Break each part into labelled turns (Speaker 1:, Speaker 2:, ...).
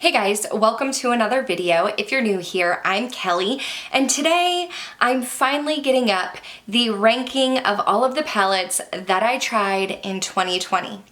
Speaker 1: Hey guys, welcome to another video. If you're new here, I'm Kelly, and today I'm finally getting up the ranking of all of the palettes that I tried in 2020.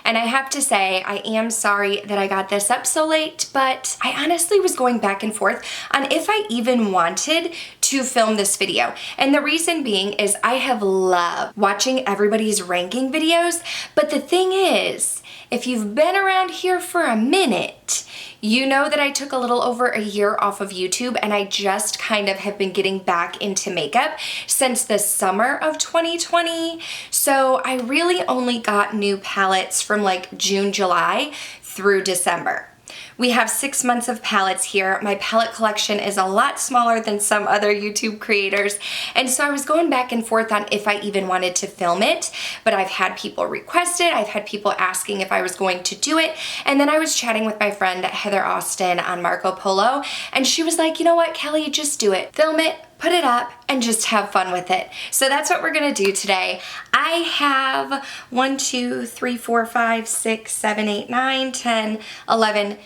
Speaker 1: And I have to say, I am sorry that I got this up so late, but I honestly was going back and forth on if I even wanted to film this video. And the reason being is I have loved watching everybody's ranking videos, but the thing is, if you've been around here for a minute, you know that I took a little over a year off of YouTube and I just kind of have been getting back into makeup since the summer of 2020. So I really only got new palettes from like June, July through December. We have 6 months of palettes here. My palette collection is a lot smaller than some other YouTube creators, and so I was going back and forth on if I even wanted to film it, but I've had people request it, I've had people asking if I was going to do it, and then I was chatting with my friend Heather Austin on Marco Polo, and she was like, you know what, Kelly, just do it. Film it, put it up, and just have fun with it. So that's what we're gonna do today. I have 1, 2, 3, 4, 5, 6, 7, 8, 9, 10, 11,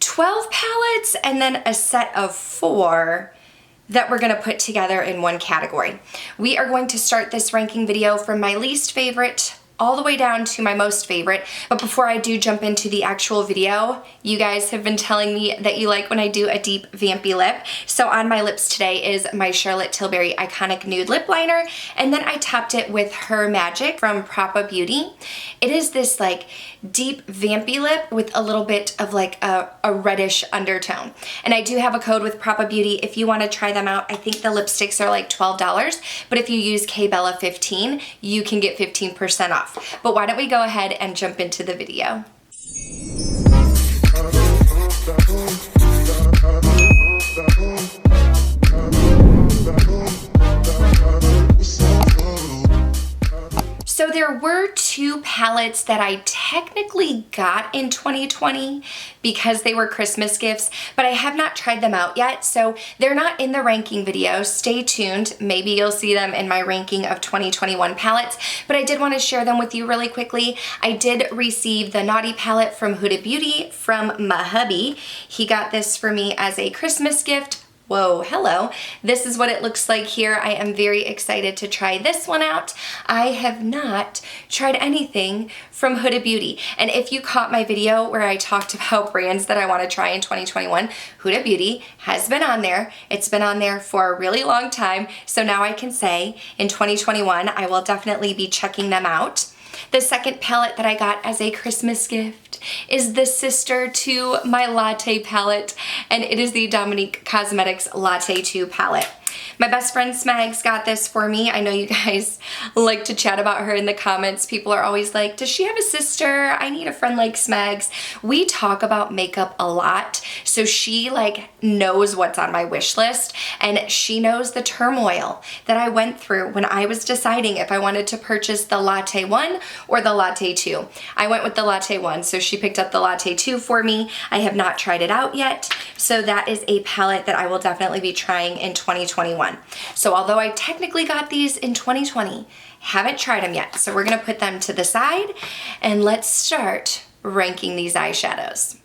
Speaker 1: 12 palettes, and then a set of 4 that we're gonna put together in one category. We are going to start this ranking video from my least favorite all the way down to my most favorite. But before I do jump into the actual video, you guys have been telling me that you like when I do a deep vampy lip. So on my lips today is my Charlotte Tilbury Iconic Nude Lip Liner, and then I topped it with Her Magic from Propa Beauty. It is this like deep vampy lip with a little bit of like a reddish undertone. And I do have a code with Propa Beauty if you want to try them out. I think the lipsticks are like $12, but if you use KBella15, you can get 15% off. But why don't we go ahead and jump into the video. So there were 2 palettes that I technically got in 2020 because they were Christmas gifts, but I have not tried them out yet, so they're not in the ranking video. Stay tuned. Maybe you'll see them in my ranking of 2021 palettes, but I did want to share them with you really quickly. I did receive the Naughty palette from Huda Beauty from my hubby. He got this for me as a Christmas gift. Whoa, hello. This is what it looks like here. I am very excited to try this one out. I have not tried anything from Huda Beauty. And if you caught my video where I talked about brands that I want to try in 2021, Huda Beauty has been on there. It's been on there for a really long time. So now I can say in 2021, I will definitely be checking them out. The second palette that I got as a Christmas gift is the sister to my Latte palette, and it is the Dominique Cosmetics Latte 2 palette. My best friend Smags got this for me. I know you guys like to chat about her in the comments. People are always like, does she have a sister? I need a friend like Smags. We talk about makeup a lot, so she like knows what's on my wish list, and she knows the turmoil that I went through when I was deciding if I wanted to purchase the Latte 1 or the Latte 2. I went with the Latte 1, so she picked up the Latte 2 for me. I have not tried it out yet, so that is a palette that I will definitely be trying in 2021. So although I technically got these in 2020, haven't tried them yet. So we're gonna put them to the side and let's start ranking these eyeshadows.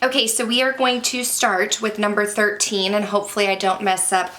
Speaker 1: Okay, so we are going to start with number 13, and hopefully I don't mess up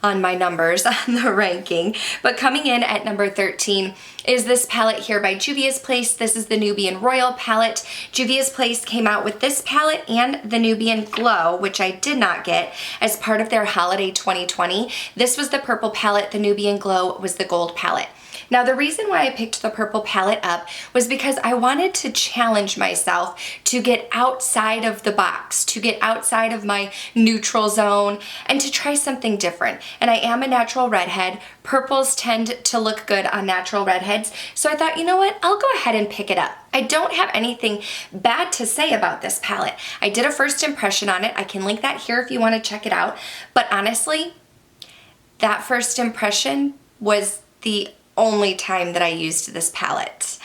Speaker 1: on my numbers on the ranking. But coming in at number 13 is this palette here by Juvia's Place. This is the Nubian Royal palette. Juvia's Place came out with this palette and the Nubian Glow, which I did not get as part of their holiday 2020. This was the purple palette. The Nubian Glow was the gold palette. Now, the reason why I picked the purple palette up was because I wanted to challenge myself to get outside of the box, to get outside of my neutral zone, and to try something different. And I am a natural redhead. Purples tend to look good on natural redheads, so I thought, you know what, I'll go ahead and pick it up. I don't have anything bad to say about this palette. I did a first impression on it. I can link that here if you want to check it out. But honestly, that first impression was the only time that I used this palette.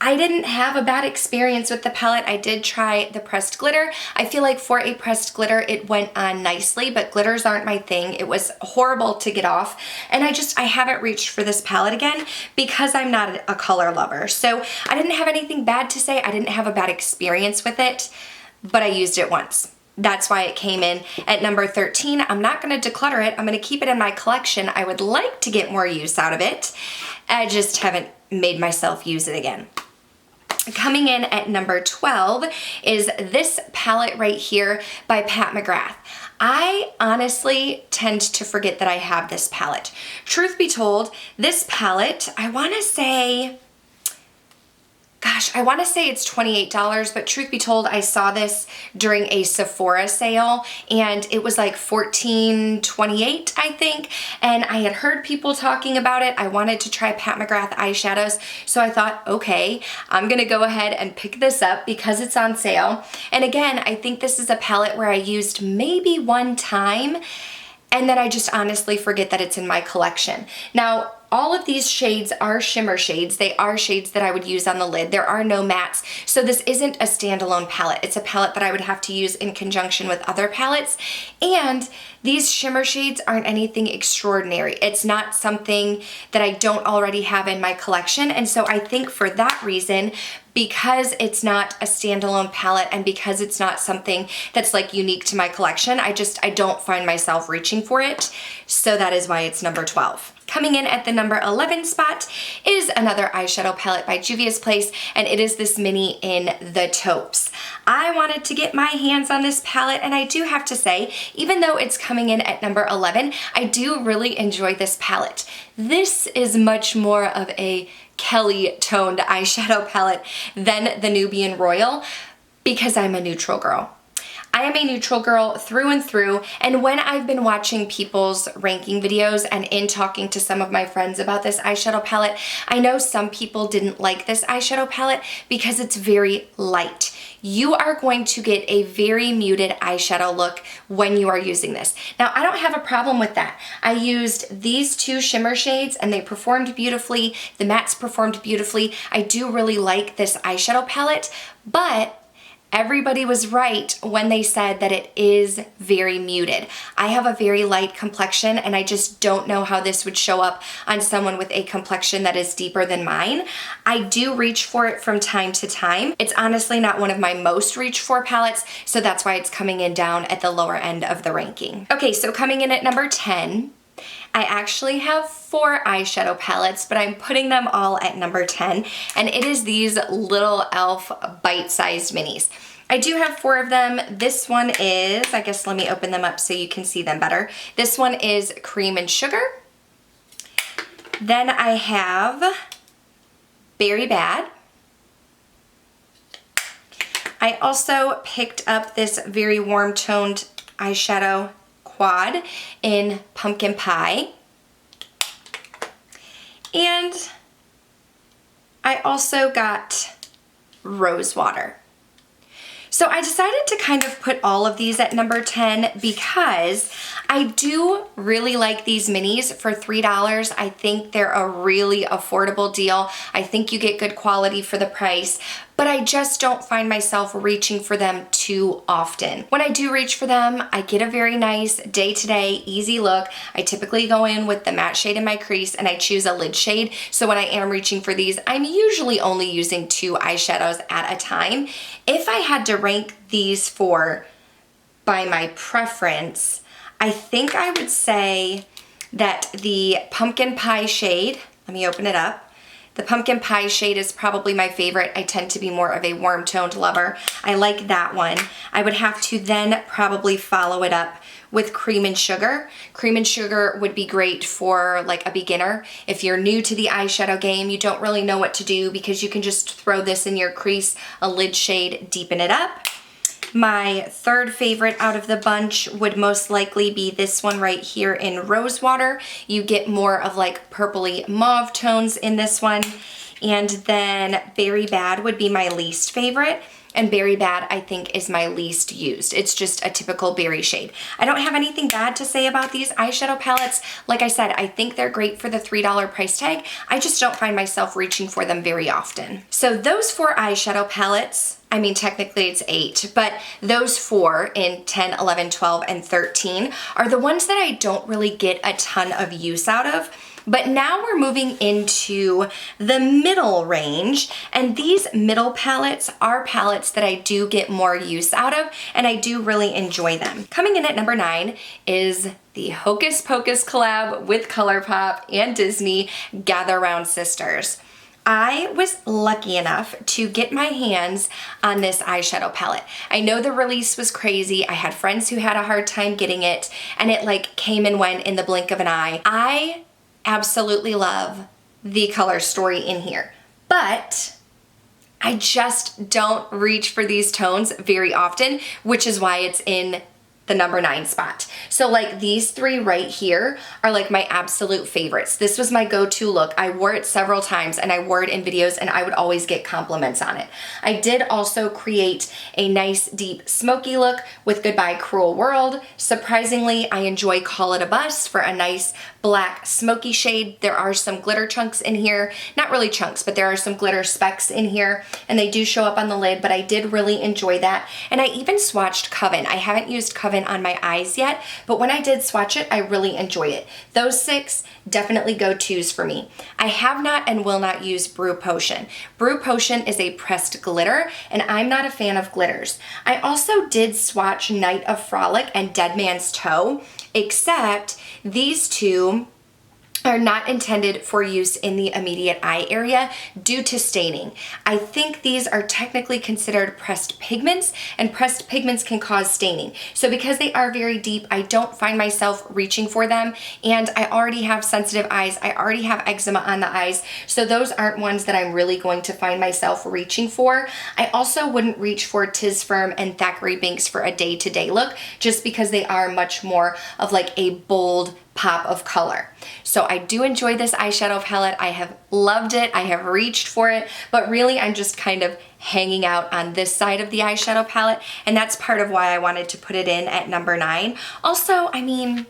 Speaker 1: I didn't have a bad experience with the palette. I did try the pressed glitter. I feel like for a pressed glitter, it went on nicely, but glitters aren't my thing. It was horrible to get off, and I haven't reached for this palette again because I'm not a color lover. So I didn't have anything bad to say. I didn't have a bad experience with it, but I used it once. That's why it came in at number 13. I'm not gonna declutter it. I'm gonna keep it in my collection. I would like to get more use out of it. I just haven't made myself use it again. Coming in at number 12 is this palette right here by Pat McGrath. I honestly tend to forget that I have this palette. Truth be told, this palette, I wanna say it's $28, but truth be told, I saw this during a Sephora sale and it was like $14.28, I think. And I had heard people talking about it. I wanted to try Pat McGrath eyeshadows. So I thought, okay, I'm gonna go ahead and pick this up because it's on sale. And again, I think this is a palette where I used maybe one time and then I just honestly forget that it's in my collection. Now, all of these shades are shimmer shades. They are shades that I would use on the lid. There are no mattes. So this isn't a standalone palette. It's a palette that I would have to use in conjunction with other palettes. And these shimmer shades aren't anything extraordinary. It's not something that I don't already have in my collection. And so I think for that reason, because it's not a standalone palette and because it's not something that's like unique to my collection, I don't find myself reaching for it. So that is why it's number 12. Coming in at the number 11 spot is another eyeshadow palette by Juvia's Place, and it is this mini in the taupes. I wanted to get my hands on this palette, and I do have to say, even though it's coming in at number 11, I do really enjoy this palette. This is much more of a Kelly toned eyeshadow palette than the Nubian Royal because I'm a neutral girl. I am a neutral girl through and through, and when I've been watching people's ranking videos and in talking to some of my friends about this eyeshadow palette, I know some people didn't like this eyeshadow palette because it's very light. You are going to get a very muted eyeshadow look when you are using this. Now, I don't have a problem with that. I used these two shimmer shades and they performed beautifully. The mattes performed beautifully. I do really like this eyeshadow palette, but everybody was right when they said that it is very muted. I have a very light complexion and I just don't know how this would show up on someone with a complexion that is deeper than mine. I do reach for it from time to time. It's honestly not one of my most reach for palettes, so that's why it's coming in down at the lower end of the ranking. Okay, so coming in at number 10, I actually have 4 eyeshadow palettes, but I'm putting them all at number 10, and it is these little e.l.f. bite-sized minis. I do have 4 of them. This one is, I guess let me open them up so you can see them better. This one is Cream and Sugar. Then I have Berry Bad. I also picked up this very warm toned eyeshadow quad in Pumpkin Pie. And I also got Rose Water. So I decided to kind of put all of these at number 10 because I do really like these minis for $3. I think they're a really affordable deal. I think you get good quality for the price, but I just don't find myself reaching for them too often. When I do reach for them, I get a very nice day-to-day, easy look. I typically go in with the matte shade in my crease and I choose a lid shade. So when I am reaching for these, I'm usually only using 2 eyeshadows at a time. If I had to rank these 4 by my preference, I think I would say that the Pumpkin Pie shade, let me open it up. The Pumpkin Pie shade is probably my favorite. I tend to be more of a warm toned lover. I like that one. I would have to then probably follow it up with Cream and Sugar. Cream and Sugar would be great for like a beginner. If you're new to the eyeshadow game, you don't really know what to do because you can just throw this in your crease, a lid shade, deepen it up. My third favorite out of the bunch would most likely be this one right here in Rose Water. You get more of like purpley mauve tones in this one. And then Berry Bad would be my least favorite. And Berry Bad, I think, is my least used. It's just a typical berry shade. I don't have anything bad to say about these eyeshadow palettes. Like I said, I think they're great for the $3 price tag. I just don't find myself reaching for them very often. So those 4 eyeshadow palettes, I mean, technically it's 8, but those 4 in 10, 11, 12, and 13 are the ones that I don't really get a ton of use out of. But now we're moving into the middle range, and these middle palettes are palettes that I do get more use out of, and I do really enjoy them. Coming in at number 9 is the Hocus Pocus collab with Colourpop and Disney, Gather Round Sisters. I was lucky enough to get my hands on this eyeshadow palette. I know the release was crazy. I had friends who had a hard time getting it, and it like came and went in the blink of an eye. I absolutely love the color story in here, but I just don't reach for these tones very often, which is why it's in the number 9 spot. So like these 3 right here are like my absolute favorites. This was my go-to look. I wore it several times and I wore it in videos and I would always get compliments on it. I did also create a nice deep smoky look with Goodbye Cruel World. Surprisingly, I enjoy Call It a Bust for a nice black smoky shade. There are some glitter chunks in here. Not really chunks, but there are some glitter specks in here and they do show up on the lid, but I did really enjoy that. And I even swatched Coven. I haven't used Coven on my eyes yet, but when I did swatch it, I really enjoy it. Those 6 definitely go-tos for me. I have not and will not use Brew Potion. Brew Potion is a pressed glitter, and I'm not a fan of glitters. I also did swatch Night of Frolic and Dead Man's Toe, except these 2 are not intended for use in the immediate eye area due to staining. I think these are technically considered pressed pigments, and pressed pigments can cause staining. So because they are very deep, I don't find myself reaching for them, and I already have sensitive eyes. I already have eczema on the eyes, so those aren't ones that I'm really going to find myself reaching for. I also wouldn't reach for Tis Firm and Thackeray Binks for a day-to-day look, just because they are much more of like a bold pop of color. So I do enjoy this eyeshadow palette. I have loved it. I have reached for it, but really I'm just kind of hanging out on this side of the eyeshadow palette, and that's part of why I wanted to put it in at number 9. Also, I mean,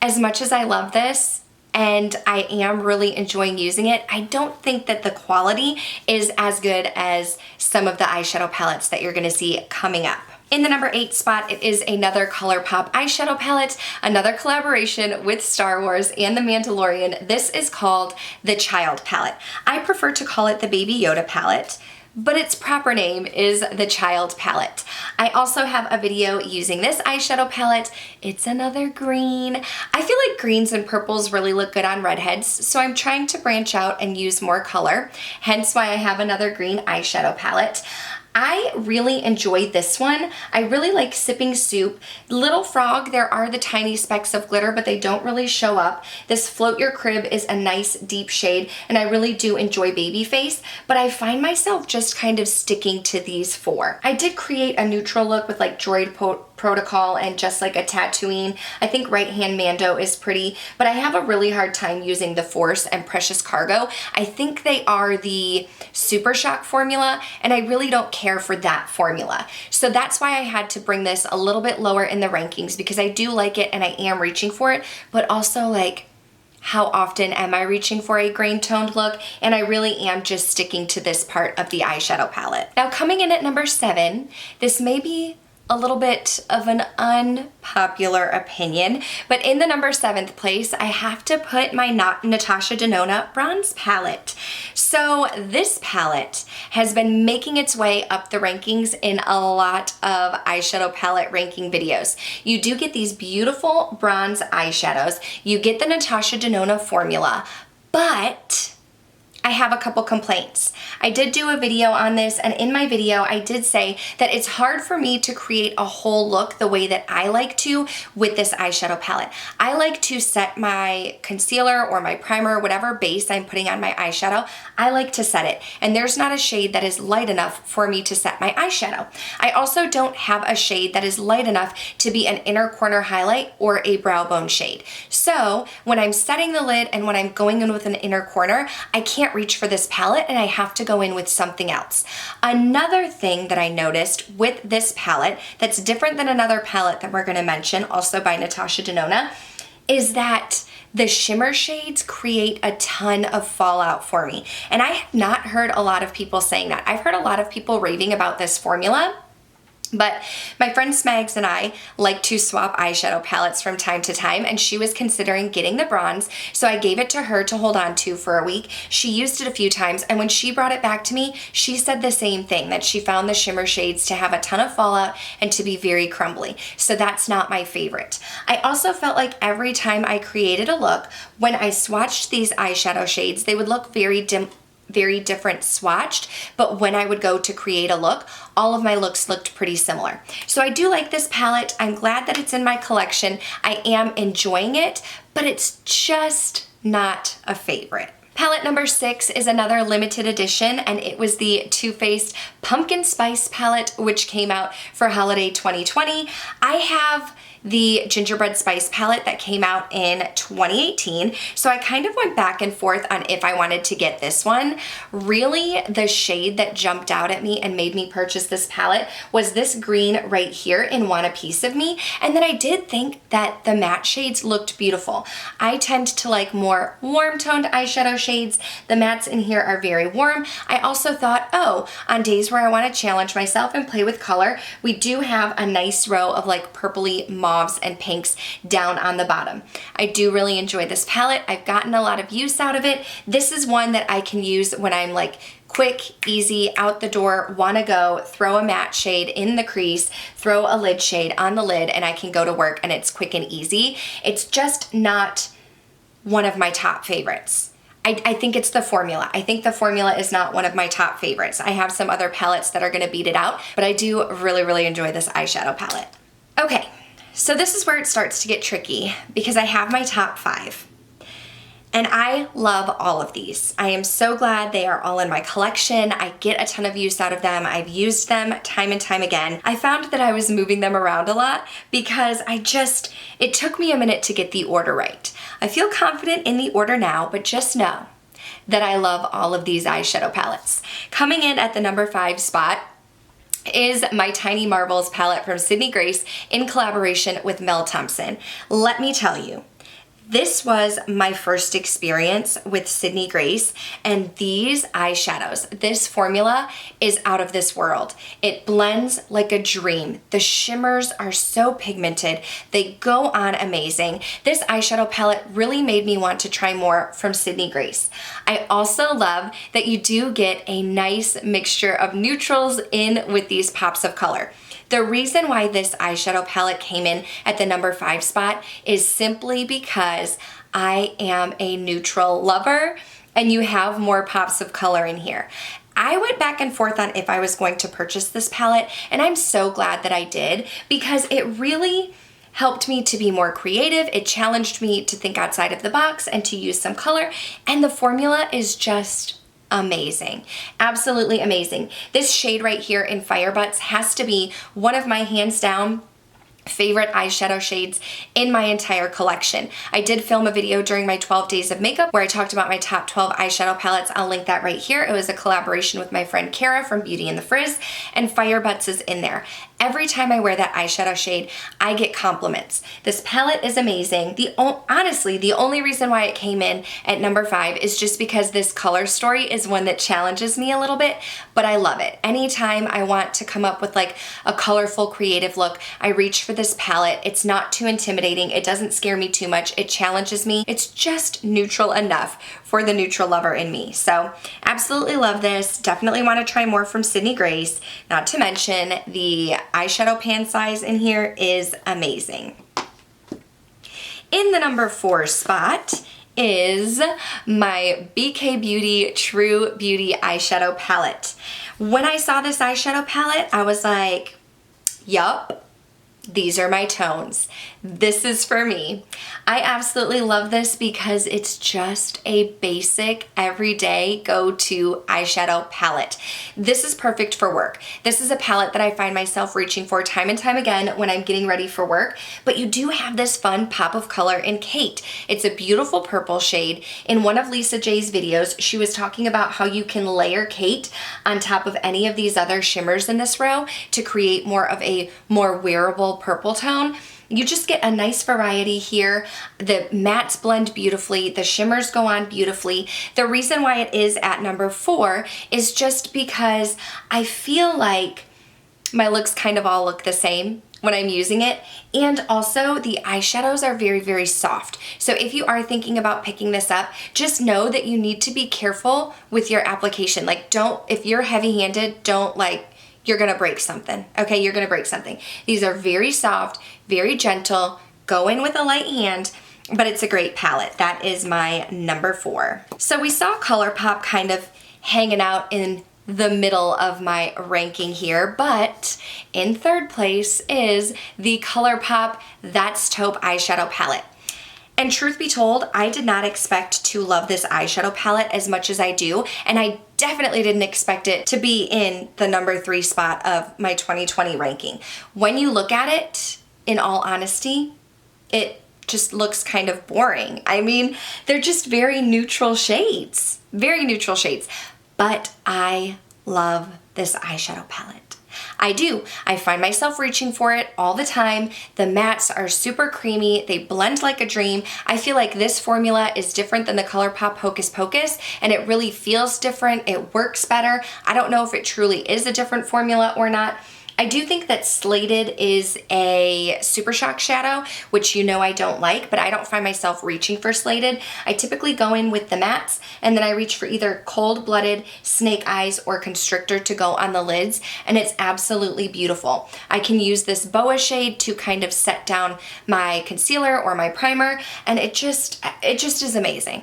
Speaker 1: as much as I love this and I am really enjoying using it, I don't think that the quality is as good as some of the eyeshadow palettes that you're gonna see coming up. In the number 8 spot, it is another Colourpop eyeshadow palette, another collaboration with Star Wars and The Mandalorian. This is called the Child palette. I prefer to call it the Baby Yoda palette, but its proper name is the Child palette. I also have a video using this eyeshadow palette. It's another green. I feel like greens and purples really look good on redheads, so I'm trying to branch out and use more color, hence why I have another green eyeshadow palette. I really enjoyed this one. I really like Sipping Soup. Little Frog, there are the tiny specks of glitter, but they don't really show up. This Float Your Crib is a nice deep shade, and I really do enjoy Babyface, but I find myself just kind of sticking to these 4. I did create a neutral look with like Droid Protocol and just like a Tatooine. I think Right Hand Mando is pretty, but I have a really hard time using the Force and Precious Cargo. I think they are the Super Shock formula, and I really don't care for that formula. So that's why I had to bring this a little bit lower in the rankings, because I do like it and I am reaching for it, but also like, how often am I reaching for a grain toned look? And I really am just sticking to this part of the eyeshadow palette. Now coming in at number 7, this may be a little bit of an unpopular opinion, but in the number 7th place, I have to put my Natasha Denona bronze palette. So this palette has been making its way up the rankings in a lot of eyeshadow palette ranking videos. You do get these beautiful bronze eyeshadows. You get the Natasha Denona formula, but I have a couple complaints. I did do a video on this, and in my video I did say that it's hard for me to create a whole look the way that I like to with this eyeshadow palette. I like to set my concealer or my primer, whatever base I'm putting on my eyeshadow, I like to set it, and there's not a shade that is light enough for me to set my eyeshadow. I also don't have a shade that is light enough to be an inner corner highlight or a brow bone shade. So when I'm setting the lid and when I'm going in with an inner corner, I can't reach for this palette and I have to go in with something else. Another thing that I noticed with this palette that's different than another palette that we're going to mention, also by Natasha Denona, is that the shimmer shades create a ton of fallout for me. And I have not heard a lot of people saying that. I've heard a lot of people raving about this formula, But my friend Smags and I like to swap eyeshadow palettes from time to time, and she was considering getting the bronze, so I gave it to her to hold on to for a week. She used it a few times, and when she brought it back to me, she said the same thing, that she found the shimmer shades to have a ton of fallout and to be very crumbly. So that's not my favorite. I also felt like every time I created a look, when I swatched these eyeshadow shades, they would look very different swatched, but when I would go to create a look, all of my looks looked pretty similar. So I do like this palette. I'm glad that it's in my collection. I am enjoying it, but it's just not a favorite. Palette number 6 is another limited edition, and it was the Too Faced Pumpkin Spice palette, which came out for holiday 2020. I have the Gingerbread Spice palette that came out in 2018, so I kind of went back and forth on if I wanted to get this one. Really, the shade that jumped out at me and made me purchase this palette was this green right here in Want a Piece of Me, and then I did think that the matte shades looked beautiful. I tend to like more warm-toned eyeshadow shades. The mattes in here are very warm. I also thought, oh, on days where I want to challenge myself and play with color, we do have a nice row of like purpley mauves and pinks down on the bottom. I do really enjoy this palette. I've gotten a lot of use out of it. This is one that I can use when I'm like quick, easy, out the door, wanna go, throw a matte shade in the crease, throw a lid shade on the lid, and I can go to work and it's quick and easy. It's just not one of my top favorites. I think it's the formula. I think the formula is not one of my top favorites. I have some other palettes that are gonna beat it out, but I do really, really enjoy this eyeshadow palette. Okay, so this is where it starts to get tricky because I have my top 5. And I love all of these. I am so glad they are all in my collection. I get a ton of use out of them. I've used them time and time again. I found that I was moving them around a lot because it took me a minute to get the order right. I feel confident in the order now, but just know that I love all of these eyeshadow palettes. Coming in at the number 5 spot is my Tiny Marvels palette from Sydney Grace in collaboration with Mel Thompson. Let me tell you, this was my first experience with Sydney Grace, and these eyeshadows, this formula is out of this world. It blends like a dream. The shimmers are so pigmented. They go on amazing. This eyeshadow palette really made me want to try more from Sydney Grace. I also love that you do get a nice mixture of neutrals in with these pops of color. The reason why this eyeshadow palette came in at the number 5 spot is simply because I am a neutral lover and you have more pops of color in here. I went back and forth on if I was going to purchase this palette, and I'm so glad that I did because it really helped me to be more creative. It challenged me to think outside of the box and to use some color, and the formula is just amazing. Absolutely amazing. This shade right here in Fire Butts has to be one of my hands down favorite eyeshadow shades in my entire collection. I did film a video during my 12 days of makeup where I talked about my top 12 eyeshadow palettes. I'll link that right here. It was a collaboration with my friend Kara from Beauty and the Frizz, and Fire Butts is in there. Every time I wear that eyeshadow shade, I get compliments. This palette is amazing. Honestly, the only reason why it came in at number 5 is just because this color story is one that challenges me a little bit, but I love it. Anytime I want to come up with like a colorful, creative look, I reach for this palette. It's not too intimidating. It doesn't scare me too much. It challenges me. It's just neutral enough for the neutral lover in me. So absolutely love this. Definitely want to try more from Sydney Grace. Not to mention the eyeshadow pan size in here is amazing. In the number 4 spot is my BK Beauty True Beauty eyeshadow palette. When I saw this eyeshadow palette, I was like, yup. These are my tones. This is for me. I absolutely love this because it's just a basic, everyday, go-to eyeshadow palette. This is perfect for work. This is a palette that I find myself reaching for time and time again when I'm getting ready for work, but you do have this fun pop of color in Kate. It's a beautiful purple shade. In one of Lisa J's videos, she was talking about how you can layer Kate on top of any of these other shimmers in this row to create more of a more wearable purple tone. You just get a nice variety here. The mattes blend beautifully. The shimmers go on beautifully. The reason why it is at number 4 is just because I feel like my looks kind of all look the same when I'm using it. And also the eyeshadows are very, very soft. So if you are thinking about picking this up, just know that you need to be careful with your application. Like if you're heavy-handed, you're gonna break something, okay? You're gonna break something. These are very soft, very gentle, go in with a light hand, but it's a great palette. That is my number 4. So we saw Colourpop kind of hanging out in the middle of my ranking here, but in 3rd place is the Colourpop That's Taupe eyeshadow palette. And truth be told, I did not expect to love this eyeshadow palette as much as I do, and I definitely didn't expect it to be in the number 3 spot of my 2020 ranking. When you look at it, in all honesty, it just looks kind of boring. I mean, they're just very neutral shades, but I love this eyeshadow palette. I do. I find myself reaching for it all the time. The mattes are super creamy. They blend like a dream. I feel like this formula is different than the Colourpop Hocus Pocus, and it really feels different. It works better. I don't know if it truly is a different formula or not. I do think that Slated is a Super Shock shadow, which you know I don't like, but I don't find myself reaching for Slated. I typically go in with the mattes, and then I reach for either Cold Blooded, Snake Eyes, or Constrictor to go on the lids, and it's absolutely beautiful. I can use this Boa shade to kind of set down my concealer or my primer, and it just is amazing.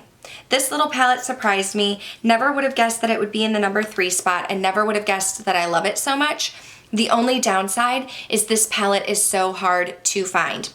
Speaker 1: This little palette surprised me. Never would have guessed that it would be in the number 3 spot, and never would have guessed that I love it so much. The only downside is this palette is so hard to find.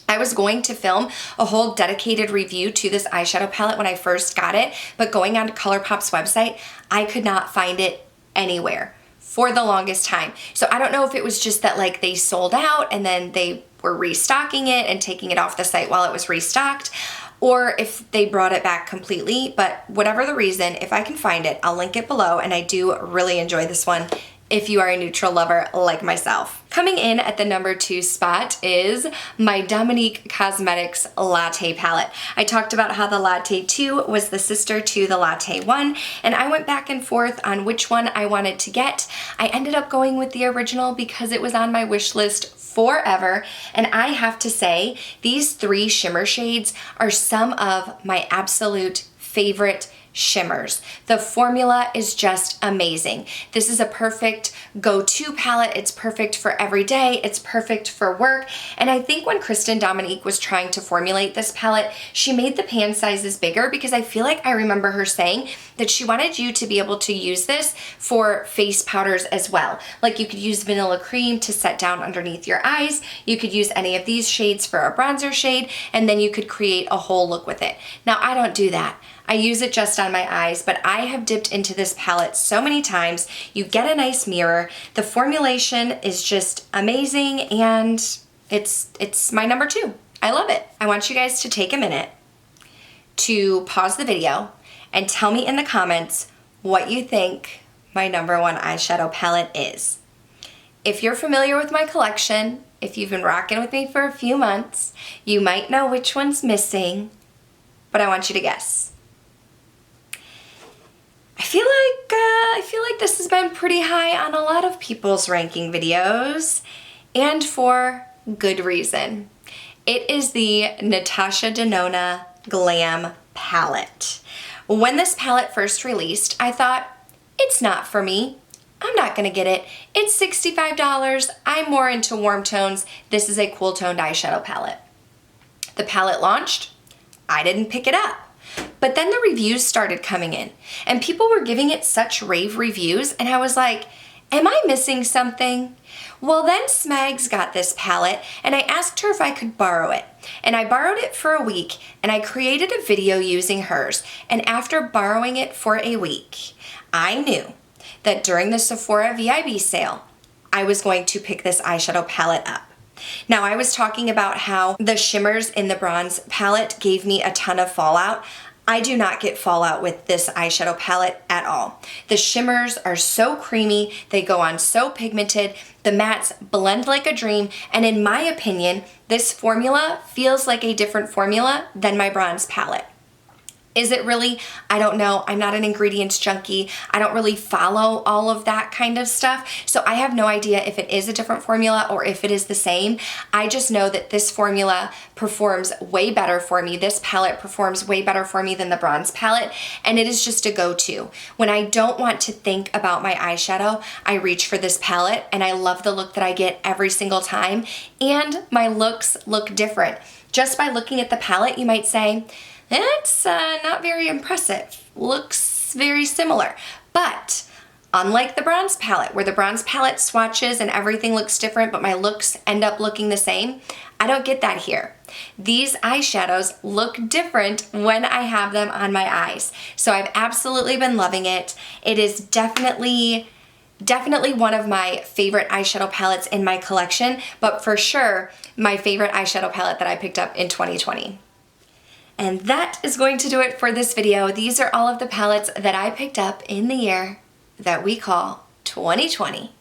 Speaker 1: I was going to film a whole dedicated review to this eyeshadow palette when I first got it, but going on to Colourpop's website, I could not find it anywhere for the longest time. So I don't know if it was just that like they sold out and then they were restocking it and taking it off the site while it was restocked, or if they brought it back completely, but whatever the reason, if I can find it, I'll link it below, and I do really enjoy this one if you are a neutral lover like myself. Coming in at the number 2 spot is my Dominique Cosmetics Latte palette. I talked about how the Latte 2 was the sister to the Latte 1, and I went back and forth on which one I wanted to get. I ended up going with the original because it was on my wish list forever, and I have to say, these 3 shimmer shades are some of my absolute favorite shimmers. The formula is just amazing. This is a perfect go-to palette. It's perfect for every day. It's perfect for work. And I think when Kristen Dominique was trying to formulate this palette, she made the pan sizes bigger because I feel like I remember her saying that she wanted you to be able to use this for face powders as well. Like you could use vanilla cream to set down underneath your eyes. You could use any of these shades for a bronzer shade, and then you could create a whole look with it. Now, I don't do that. I use it just on my eyes, but I have dipped into this palette so many times. You get a nice mirror. The formulation is just amazing, and it's my number 2. I love it. I want you guys to take a minute to pause the video and tell me in the comments what you think my number 1 eyeshadow palette is. If you're familiar with my collection, if you've been rocking with me for a few months, you might know which one's missing, but I want you to guess. I feel like this has been pretty high on a lot of people's ranking videos, and for good reason. It is the Natasha Denona Glam palette. When this palette first released, I thought, it's not for me. I'm not gonna get it. It's $65. I'm more into warm tones. This is a cool toned eyeshadow palette. The palette launched. I didn't pick it up. But then the reviews started coming in, and people were giving it such rave reviews, and I was like, am I missing something? Well, then Smags got this palette, and I asked her if I could borrow it. And I borrowed it for a week, and I created a video using hers. And after borrowing it for a week, I knew that during the Sephora VIB sale, I was going to pick this eyeshadow palette up. Now, I was talking about how the shimmers in the bronze palette gave me a ton of fallout. I do not get fallout with this eyeshadow palette at all. The shimmers are so creamy, they go on so pigmented, the mattes blend like a dream, and in my opinion, this formula feels like a different formula than my bronze palette. Is it really? I don't know. I'm not an ingredients junkie. I don't really follow all of that kind of stuff. So I have no idea if it is a different formula or if it is the same. I just know that this formula performs way better for me. This palette performs way better for me than the bronze palette, and it is just a go-to. When I don't want to think about my eyeshadow, I reach for this palette, and I love the look that I get every single time, and my looks look different. Just by looking at the palette, you might say, that's not very impressive. Looks very similar. But unlike the bronze palette, where the bronze palette swatches and everything looks different, but my looks end up looking the same, I don't get that here. These eyeshadows look different when I have them on my eyes. So I've absolutely been loving it. It is definitely one of my favorite eyeshadow palettes in my collection, but for sure, my favorite eyeshadow palette that I picked up in 2020. And that is going to do it for this video. These are all of the palettes that I picked up in the year that we call 2020.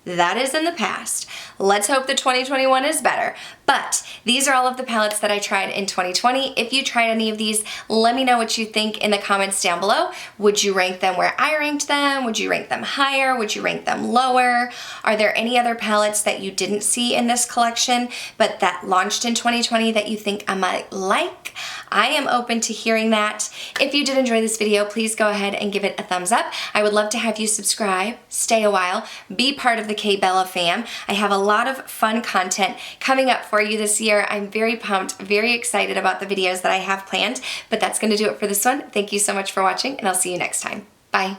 Speaker 1: That is in the past. Let's hope that 2021 is better. But these are all of the palettes that I tried in 2020. If you tried any of these, let me know what you think in the comments down below. Would you rank them where I ranked them? Would you rank them higher? Would you rank them lower? Are there any other palettes that you didn't see in this collection but that launched in 2020 that you think I might like? I am open to hearing that. If you did enjoy this video, please go ahead and give it a thumbs up. I would love to have you subscribe, stay a while, be part of the K-Bella fam. I have a lot of fun content coming up for you this year. I'm very pumped, very excited about the videos that I have planned, but that's going to do it for this one. Thank you so much for watching, and I'll see you next time. Bye.